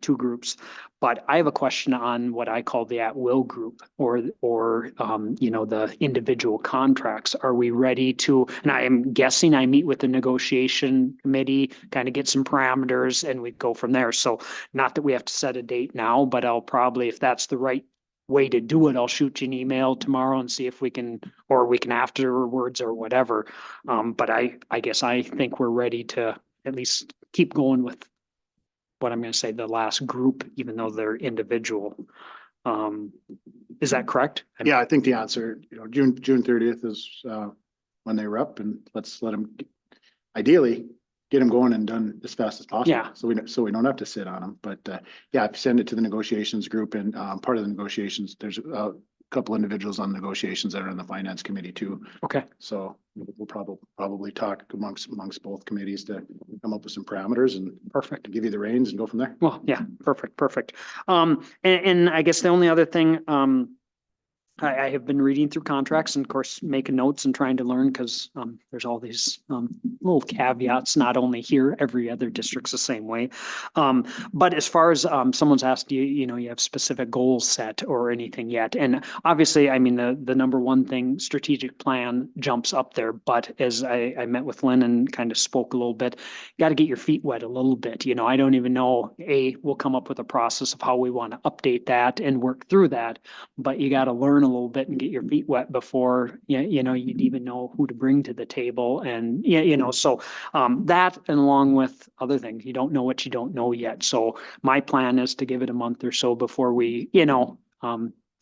two groups. But I have a question on what I call the at-will group or the individual contracts. Are we ready to, and I am guessing I meet with the negotiation committee, kind of get some parameters and we go from there. So not that we have to set a date now, but I'll probably, if that's the right way to do it, I'll shoot you an email tomorrow and see if we can, or we can afterwards or whatever. But I guess I think we're ready to at least keep going with what I'm going to say, the last group, even though they're individual. Is that correct? Yeah, I think the answer, June 30th is when they were up, and let's let them ideally get them going and done as fast as possible. Yeah. So we don't have to sit on them, but yeah, send it to the negotiations group, and part of the negotiations, there's a couple individuals on negotiations that are in the finance committee too. Okay. So we'll probably talk amongst both committees to come up with some parameters and Perfect. give you the reins and go from there. Well, yeah, perfect. And I guess the only other thing, I have been reading through contracts and of course making notes and trying to learn because there's all these little caveats, not only here, every other district's the same way. But as far as someone's asked you, you have specific goals set or anything yet. And obviously, I mean, the number one thing, strategic plan jumps up there. But as I met with Lynn and kind of spoke a little bit, you got to get your feet wet a little bit. I don't even know, we'll come up with a process of how we want to update that and work through that. But you got to learn a little bit and get your feet wet before you'd even know who to bring to the table. And so that, and along with other things, you don't know what you don't know yet. So my plan is to give it a month or so before we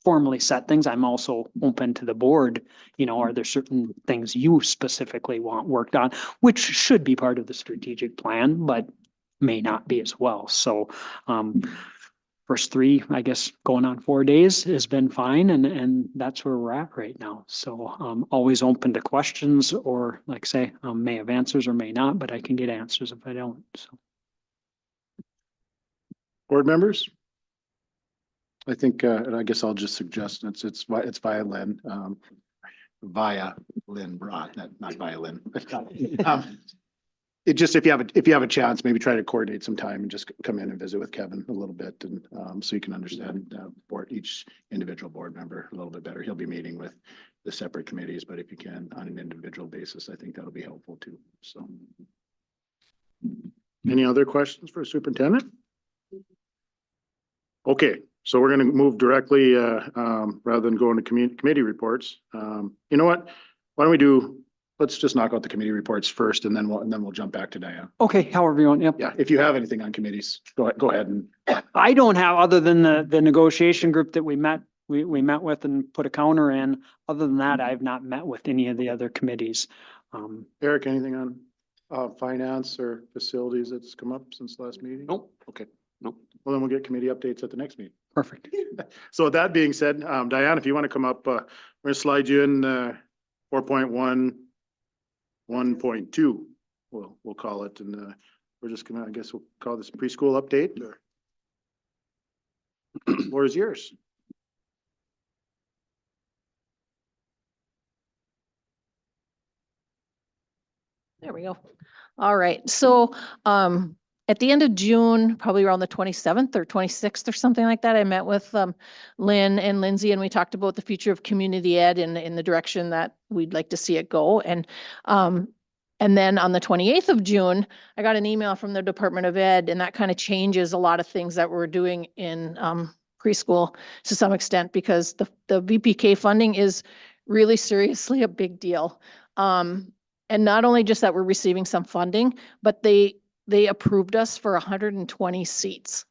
formally set things. I'm also open to the board. Are there certain things you specifically want worked on, which should be part of the strategic plan, but may not be as well. So first 3, I guess, going on 4 days has been fine. And that's where we're at right now. So I'm always open to questions or like say, may have answers or may not, but I can get answers if I don't. So. Board members? I think, and I guess I'll just suggest it's via Lynn, via Lynn Broad, not via Lynn. It just, if you have a chance, maybe try to coordinate some time and just come in and visit with Kevin a little bit, and so you can understand each individual board member a little bit better. He'll be meeting with the separate committees, but if you can on an individual basis, I think that'll be helpful too. So, any other questions for superintendent? Okay, so we're going to move directly rather than going to committee reports. You know what? Why don't we do? Let's just knock out the committee reports first, and then we'll jump back to Diane. Okay, however you want. Yep. Yeah, if you have anything on committees, go ahead. And I don't have, other than the negotiation group that we met with and put a counter in. Other than that, I've not met with any of the other committees. Eric, anything on finance or facilities that's come up since last meeting? Nope. Okay. Nope. Well, then we'll get committee updates at the next meeting. Perfect. So with that being said, Diane, if you want to come up, we're going to slide you in 4.1. 1.2, we'll call it, and we're just gonna, I guess we'll call this preschool update. Floor is yours. There we go. All right. So at the end of June, probably around the 27th or 26th or something like that, I met with Lynn and Lindsay, and we talked about the future of community ed in the direction that we'd like to see it go. And then on the 28th of June, I got an email from the Department of Ed, and that kind of changes a lot of things that we're doing in preschool to some extent, because the VPK funding is really seriously a big deal. And not only just that we're receiving some funding, but they approved us for 120 seats.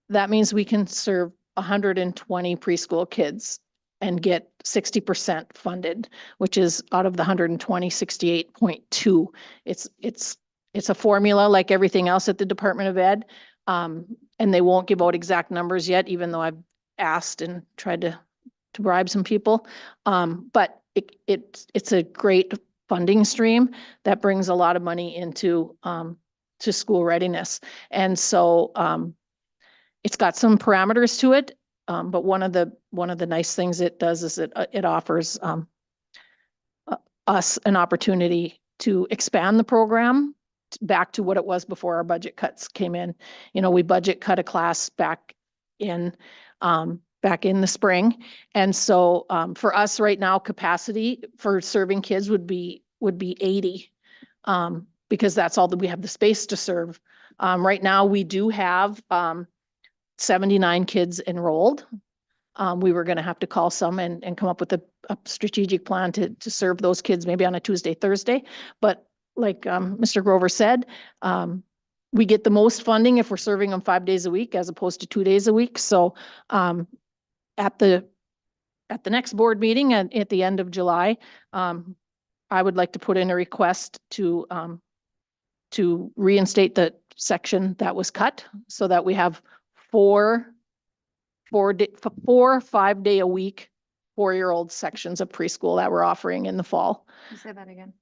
That means we can serve 120 preschool kids and get 60% funded, which is out of the 120, 68.2. It's a formula like everything else at the Department of Ed. And they won't give out exact numbers yet, even though I've asked and tried to bribe some people. But it's a great funding stream that brings a lot of money into to school readiness. And so it's got some parameters to it. But one of the nice things it does is it offers us an opportunity to expand the program back to what it was before our budget cuts came in. You know, we budget cut a class back in the spring. And so for us right now, capacity for serving kids would be 80. Because that's all that we have the space to serve. Right now, we do have 79 kids enrolled. We were gonna have to call some and come up with a strategic plan to serve those kids maybe on a Tuesday, Thursday. But like Mr. Grover said, we get the most funding if we're serving them 5 days a week as opposed to 2 days a week. So at the next board meeting at the end of July, I would like to put in a request to reinstate the section that was cut so that we have four 5 day a week, 4-year-old sections of preschool that we're offering in the fall. You say that again.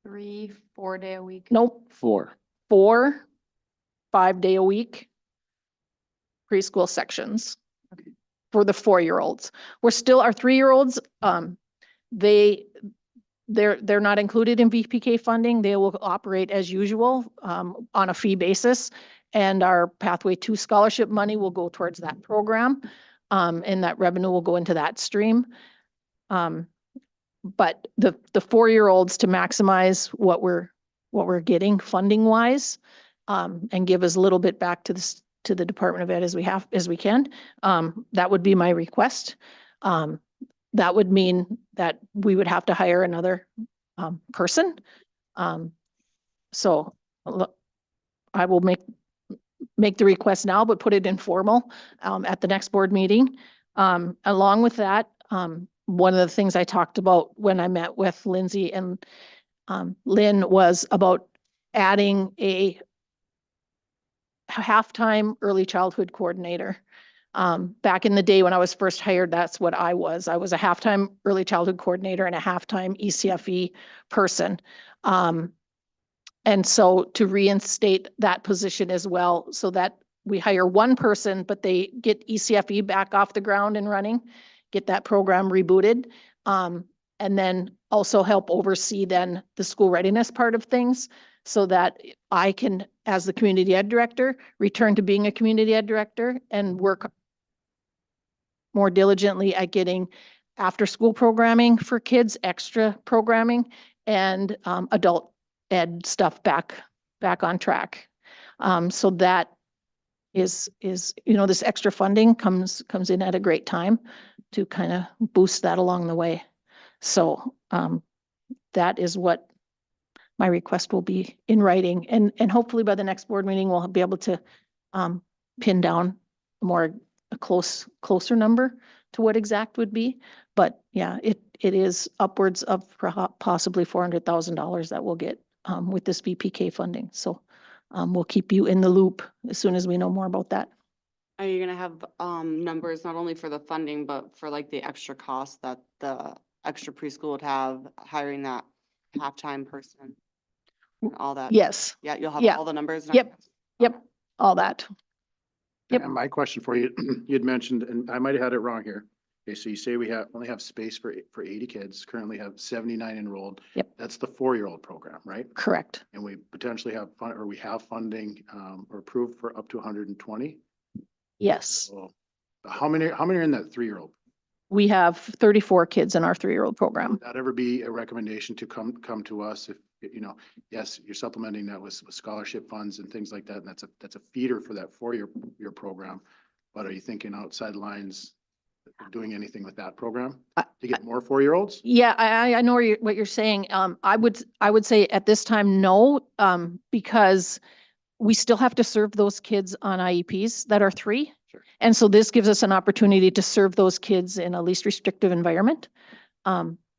3, 4 day a week. Nope, 4. 4 5-day a week preschool sections for the 4-year-olds. We're still, our 3-year-olds, they're not included in VPK funding. They will operate as usual on a fee basis. And our Pathway 2 scholarship money will go towards that program. And that revenue will go into that stream. But the 4-year-olds, to maximize what we're getting funding wise, and give as little bit back to the Department of Ed as we can. That would be my request. That would mean that we would have to hire another person. So look, I will make the request now, but put it informal at the next board meeting. Along with that, one of the things I talked about when I met with Lindsay and Lynn was about adding a halftime early childhood coordinator. Back in the day when I was first hired, that's what I was. I was a halftime early childhood coordinator and a halftime ECFE person. And so to reinstate that position as well, so that we hire one person, but they get ECFE back off the ground and running, get that program rebooted. And then also help oversee then the school readiness part of things so that I can, as the community ed director, return to being a community ed director and work more diligently at getting after school programming for kids, extra programming, and adult ed stuff back on track. So that is, you know, this extra funding comes in at a great time to kind of boost that along the way. So that is what my request will be in writing, and hopefully by the next board meeting, we'll be able to pin down a closer number to what exact would be. But yeah, it is upwards of possibly $400,000 that we'll get with this VPK funding. So we'll keep you in the loop as soon as we know more about that. Are you gonna have numbers not only for the funding, but for like the extra cost that the extra preschool would have, hiring that halftime person? And all that? Yes, Yeah, you'll have Yeah. all the numbers? and Yep. everything? all that. Yep. And my question for you, you'd mentioned, and I might have had it wrong here. Okay, so you say we only have space for 80 kids, currently have 79 enrolled. Yep. That's the 4-year-old program, right? Correct. And we potentially have we have funding or approved for up to 120. Yes. So how many are in that 3-year-old? We have 34 kids in our 3-year-old program. Would that ever be a recommendation to come to us if, you know, yes, you're supplementing that with scholarship funds and things like that, and that's a feeder for that 4-year program. But are you thinking outside lines, doing anything with that program to get more 4-year-olds? Yeah, I know what you're saying. I would say at this time, no, because we still have to serve those kids on IEPs that are 3. Sure. And so this gives us an opportunity to serve those kids in a least restrictive environment.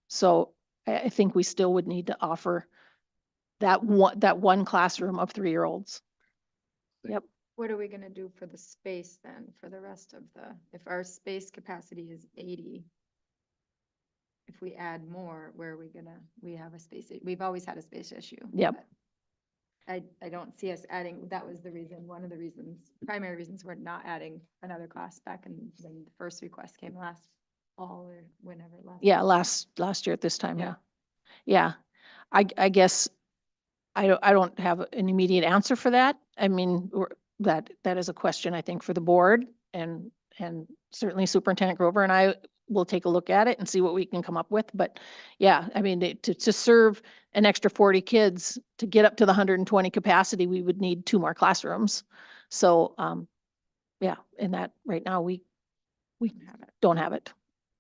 So I think we still would need to offer that one classroom of 3-year-olds. Yep. What are we gonna do for the space then, for the rest of if our space capacity is 80? If we add more, where are we have a space, we've always had a space issue. Yep. but I don't see us adding, that was the reason, one of the primary reasons we're not adding another class back when the first request came last fall or whenever last. Yeah, last year at this time, yeah. Yeah. Yeah, I guess I don't have an immediate answer for that. I mean, that is a question I think for the board and certainly Superintendent Grover and I will take a look at it and see what we can come up with. But yeah, I mean, to serve an extra 40 kids to get up to the 120 capacity, we would need 2 more classrooms. So, yeah, and that right now we don't have it.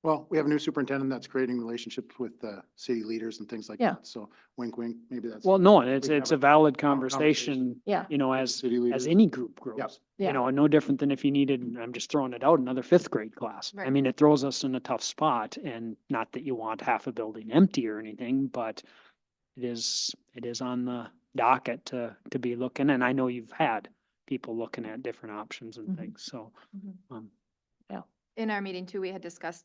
Well, we have a new superintendent that's creating relationships with city leaders and things like Yeah. that. So wink, wink, maybe that's. Well, no, and it's, We can it's have a valid conversation. conversation, Yeah. you know, with as, city leaders. as any group grows. Yep. Yeah. You know, and no different than if you needed, I'm just throwing it out, another 5th grade class. I Right. mean, it throws us in a tough spot, and not that you want half a building empty or anything, but it is on the docket to be looking, and I know you've had people looking at different options and Mhm. things, so. Mhm. um, In our meeting too, we had discussed,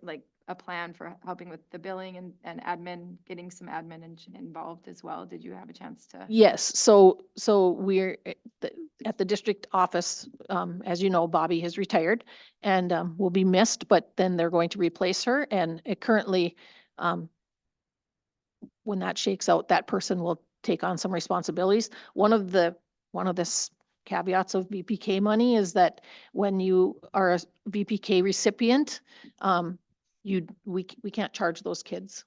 like a plan for helping with the billing and admin, getting some admin involved as well. Did you have a chance to? Yes, so we're at the district office, as you know, Bobby has retired and will be missed, but then they're going to replace her and it currently, when that shakes out, that person will take on some responsibilities. One of the caveats of VPK money is that when you are a VPK recipient, we can't charge those kids.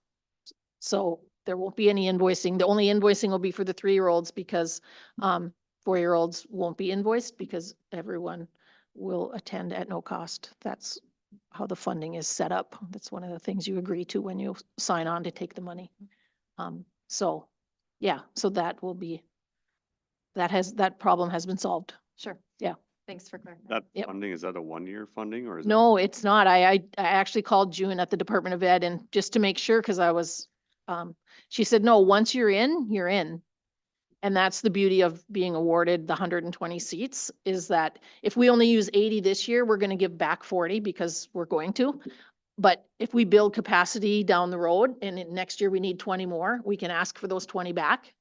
So there won't be any invoicing. The only invoicing will be for the 3-year-olds because 4-year-olds won't be invoiced because everyone will attend at no cost. That's how the funding is set up. That's one of the things you agree to when you sign on to take the money. So, yeah, so that will be, that problem has been solved. Sure. Yeah. Thanks for clarifying. That Yep. funding, is that a 1-year funding or is it? No, it's not. I actually called June at the Department of Ed and just to make sure, because I was, she said, no, once you're in, you're in. And that's the beauty of being awarded the 120 seats is that if we only use 80 this year, we're going to give back 40 because we're going to. But if we build capacity down the road and next year we need 20 more, we can ask for those 20 back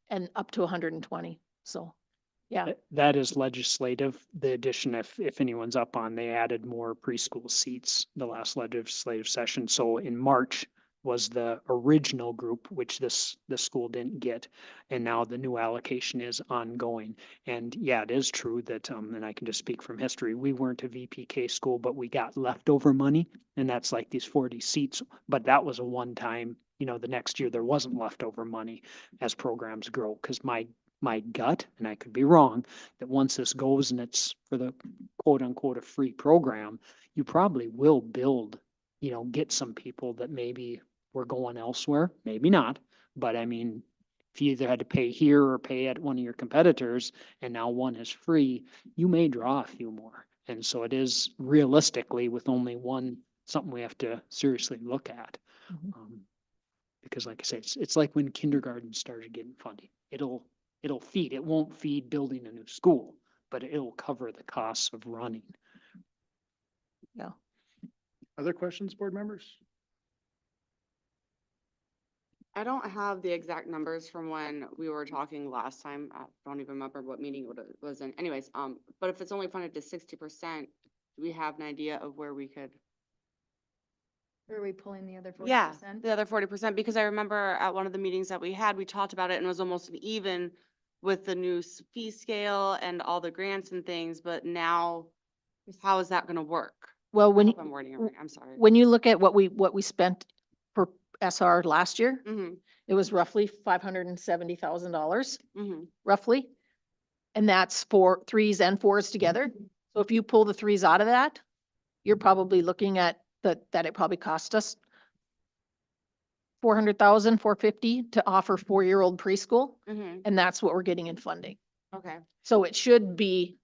and up to 120. So, yeah. That is legislative, the addition, if anyone's up on, they added more preschool seats the last legislative session. So in March was the original group, which the school didn't get. And now the new allocation is ongoing. And yeah, it is true that, and I can just speak from history, we weren't a VPK school, but we got leftover money. And that's like these 40 seats, but that was a one-time, you know, the next year there wasn't leftover money as programs grow. Cause my gut, and I could be wrong, that once this goes and it's for the quote unquote a free program, you probably will build, you know, get some people that maybe were going elsewhere, maybe not. But I mean, if you either had to pay here or pay at one of your competitors and now one is free, you may draw a few more. And so it is realistically with only one, something we have to seriously look at. Mhm. Because like I say, it's like when kindergarten started getting funding. It'll feed, it won't feed building a new school, but it'll cover the costs of running. Yeah. Other questions, board members? I don't have the exact numbers from when we were talking last time. I don't even remember what meeting it was in. Anyways, but if it's only funded to 60%, do we have an idea of where we could? Are we pulling the other 40%? Yeah, the other 40%, because I remember at one of the meetings that we had, we talked about it and it was almost an even with the new fee scale and all the grants and things, but now how is that gonna work? Well, I when, hope I'm wording it right, I'm sorry. when you look at what we spent per SR last year, Mm-hmm, it was roughly $570,000, mm-hmm, roughly. And that's for 3s and 4s together. So if you pull the 3s out of that, you're probably looking at that it probably cost us 400,000, 450 to offer 4-year-old preschool. mm-hmm, And that's what we're getting in funding. okay. So it should be,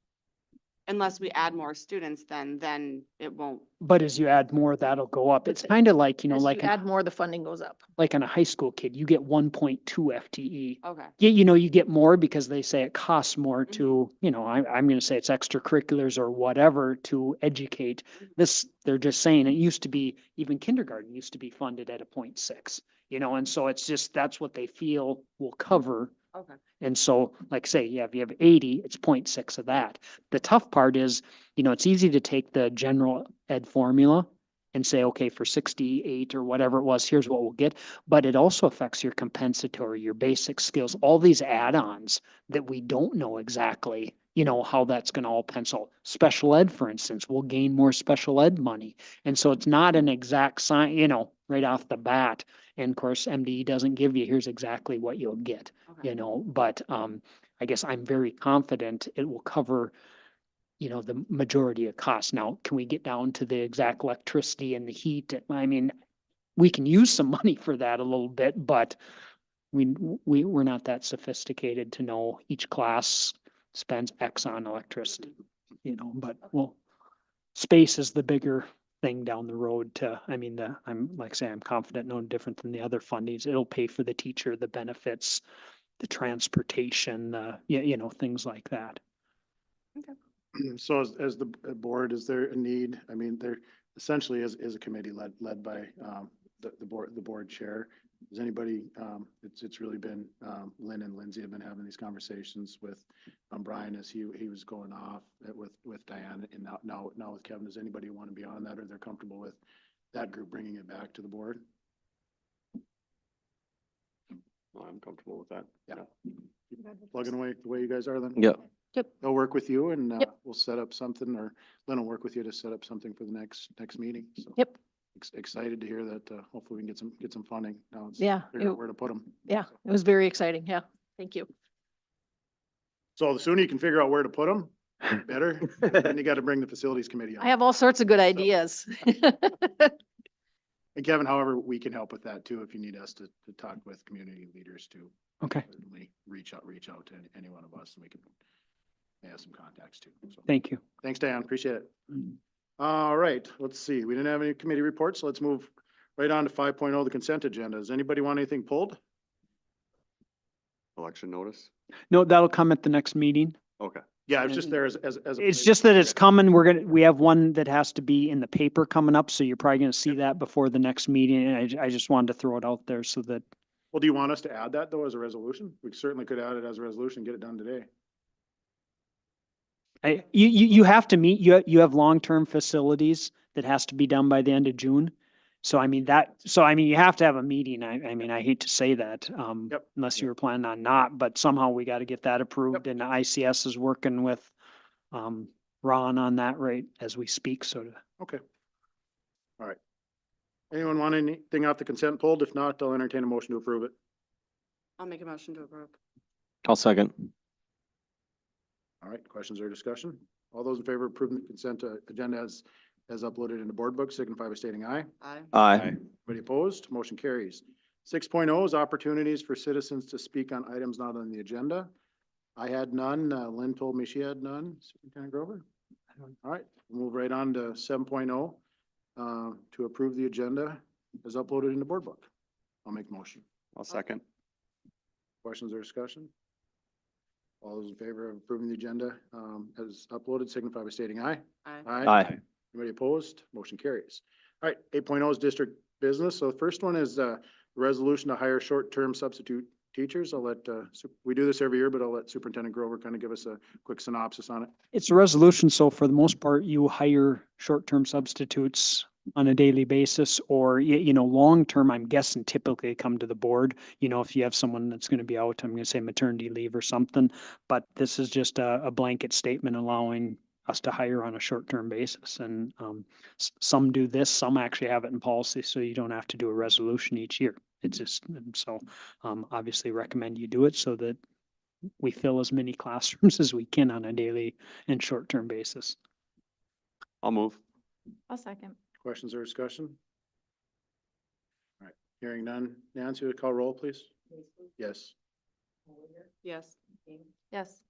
Unless we add more students, then it won't. But as you add more, that'll go up. It's kind of like, you know, as like, you add more, the funding goes up. like on a high school kid, you get 1.2 FTE. Okay, You know, you get more because they say it costs more to, you know, I'm going to say it's extracurriculars or whatever to educate. This, they're just saying it used to be, even kindergarten used to be funded at a 0.6, you know, and so it's just, that's what they feel will cover. okay. And so, like say, yeah, if you have 80, it's 0.6 of that. The tough part is, you know, it's easy to take the general ed formula and say, okay, for 68 or whatever it was, here's what we'll get. But it also affects your compensatory, your basic skills, all these add-ons that we don't know exactly, how that's gonna all pencil. Special ed, for instance, will gain more special ed money. And so it's not an exact sign, right off the bat. And of course, MDE doesn't give you, here's exactly what you'll get, Okay. but I guess I'm very confident it will cover, the majority of costs. Now, can we get down to the exact electricity and the heat? I mean, we can use some money for that a little bit, but we're not that sophisticated to know each class spends X on electricity, but well, space is the bigger thing down the road I'm like I say, I'm confident no different than the other fundings. It'll pay for the teacher, the benefits, the transportation, things like that. So as the board, is there a need? I mean, there essentially is a committee led by the board chair. Does anybody, it's really been Lynn and Lindsay have been having these conversations with Brian as he was going off with Diane, and now with Kevin. Does anybody want to be on that, or they're comfortable with that group bringing it back to the board? I'm comfortable with that. Yeah. Plugging away the way you guys are then? Yep. They'll work with you and Yep. we'll set up something, or Lynn will work with you to set up something for the next meeting. So Yep. excited to hear that. Hopefully we can get some funding. Now it's Yeah, figure out it- where to put them. Yeah, it was very exciting. Yeah, thank you. So the sooner you can figure out where to put them, better. And you got to bring the facilities committee I on. have all sorts of good ideas. And Kevin, however, we can help with that too, if you need us to talk with community leaders to Okay, certainly reach out to any one of us, and we can have some contacts too. So thank you. thanks, Diane. Appreciate it. All right, let's see. We didn't have any committee reports, so let's move right on to 5.0, the consent agenda. Does anybody want anything pulled? Election notice? No, that'll come at the next meeting. Okay. Yeah, it's just there as a. It's just that it's coming. We have one that has to be in the paper coming up, so you're probably gonna see that before the next meeting. And I just wanted to throw it out there so that, Well, do you want us to add that though as a resolution? We certainly could add it as a resolution, get it done today. you have to meet, you have long-term facilities that has to be done by the end of June. So you have to have a meeting. I hate to say that, Yep. unless you were planning on not, but somehow we got to get that approved, and the ICS is working with, Ron on that right as we speak, Okay. All right. Anyone want anything off the consent pulled? If not, I'll entertain a motion to approve it. I'll make a motion to approve. I'll second. All right, questions or discussion? All those in favor of approving the consent agenda as uploaded in the board book, signify by stating aye. Aye. Aye. Anybody opposed? Motion carries. 6.0 is opportunities for citizens to speak on items not on the agenda. I had none. Lynn told me she had none. Superintendent Grover? All right, we'll move right on to 7.0, to approve the agenda as uploaded in the board book. I'll make a motion. I'll second. Questions or discussion? All those in favor of approving the agenda, as uploaded, signify by stating aye. Aye. Aye. Anybody opposed? Motion carries. All right, 8.0 is district business. So the first one is the resolution to hire short-term substitute teachers. I'll let, we do this every year, but I'll let Superintendent Grover kind of give us a quick synopsis on it. it's a resolution. So for the most part, you hire short-term substitutes on a daily basis, or, long-term, I'm guessing typically come to the board. If you have someone that's going to be out, I'm going to say maternity leave or something, but this is just a blanket statement allowing us to hire on a short-term basis. And some do this, some actually have it in policy, so you don't have to do a resolution each year. It's just, and so obviously recommend you do it so that we fill as many classrooms as we can on a daily and short-term basis. I'll move. I'll second. Questions or discussion? All right, hearing none. Nancy, would you call roll, please? Yes. Yes. Yes.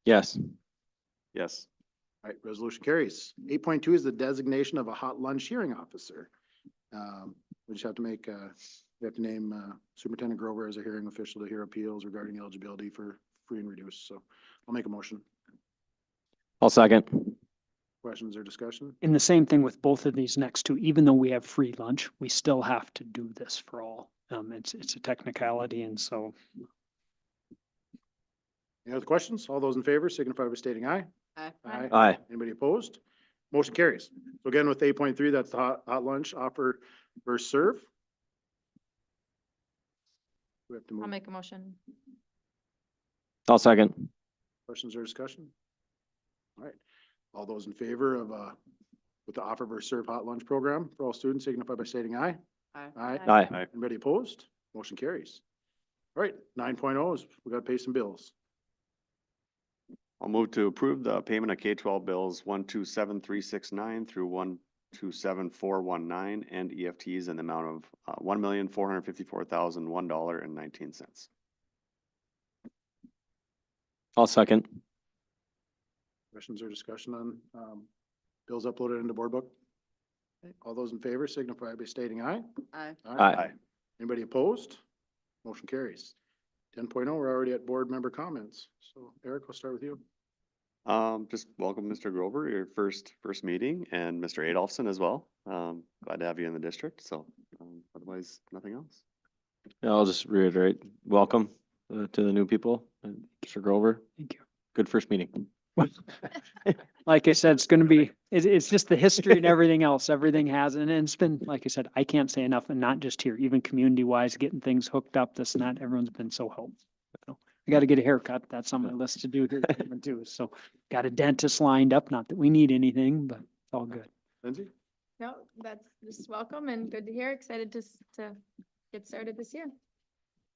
Yes. Yes. All right, resolution carries. 8.2 is the designation of a hot lunch hearing officer. We just have to make, we have to name Superintendent Grover as a hearing official to hear appeals regarding eligibility for free and reduced. So I'll make a motion. I'll second. Questions or discussion? And the same thing with both of these next two, even though we have free lunch, we still have to do this for all. It's a technicality, and so Any other questions? All those in favor signify by stating aye. Aye. Aye. Aye. Anybody opposed? motion carries. So again, with 8.3, that's the hot lunch offer versus serve. We have to I'll move. make a motion. I'll second. Questions or discussion? All right. All those in favor of, with the offer versus serve hot lunch program for all students signify by stating aye. Aye. Aye. Aye. Anybody opposed? Motion carries. All right, 9.0 is we gotta pay some bills. I'll move to approve the payment of K-12 bills 127369 through 127419 and EFTs in the amount of $1,454,001.19. I'll second. Questions or discussion on, bills uploaded into board book? Okay, all those in favor signify by stating aye. Aye. Aye. Anybody opposed? Motion carries. 10.0, we're already at board member comments. So Eric, we'll start with you. Just welcome, Mr. Grover, your first meeting, and Mr. Adolphson as well. Glad to have you in the district, so, otherwise, nothing else. Yeah, I'll just reiterate, welcome to the new people, Mr. Grover. Thank you. Good first meeting. Like I said, it's gonna be, it's just the history and everything else. Everything has, and it's been, like I said, I can't say enough, and not just here, even community wise, getting things hooked up, this and that, everyone's been so helpful. So, I gotta get a haircut. That's on my list to do here too. So got a dentist lined up, not that we need anything, but it's all good. Lindsay? No, that's just welcome and good to hear. Excited to get started this year.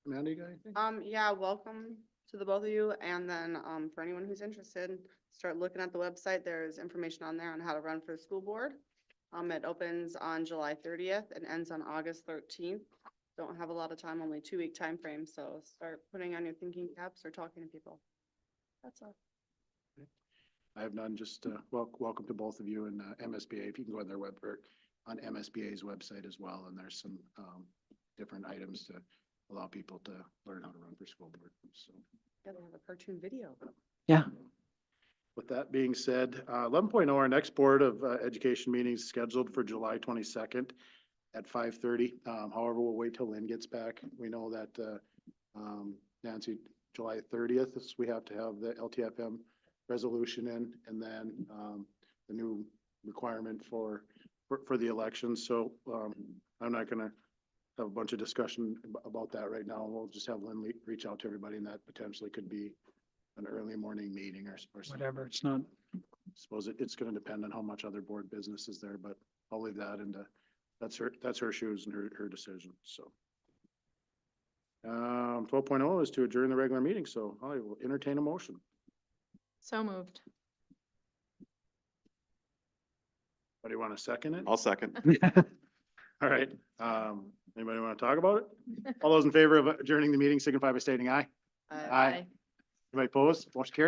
Amanda, you got anything? Yeah, welcome to the both of you. And then, for anyone who's interested, start looking at the website. There's information on there on how to run for the school board. It opens on July 30th and ends on August 13th. Don't have a lot of time, only 2-week time frame. So start putting on your thinking caps or talking to people. That's all. I have none, just, welcome to both of you and, MSBA. If you can go on their web, or on MSBA's website as well, and there's some, different items to allow people to learn how to run for school board, so. Yeah, they have a cartoon video. Yeah. With that being said, 11.0, our next Board of Education meeting is scheduled for July 22nd at 5:30. However, we'll wait till Lynn gets back. We know that, Nancy, July 30th is, we have to have the LTFM resolution in, and then, the new requirement for the elections. So, I'm not gonna have a bunch of discussion about that right now. We'll just have Lynn reach out to everybody, and that potentially could be an early morning meeting or something. Whatever, it's not, Suppose it's gonna depend on how much other board business is there, but I'll leave that into, that's her shoes and her decision, so. 12.0 is to adjourn the regular meeting, so I will entertain a motion. So moved. What do you want to second it? I'll second. All right, anybody want to talk about it? All those in favor of adjourning the meeting signify by stating aye. Aye. Anybody opposed? Motion carries.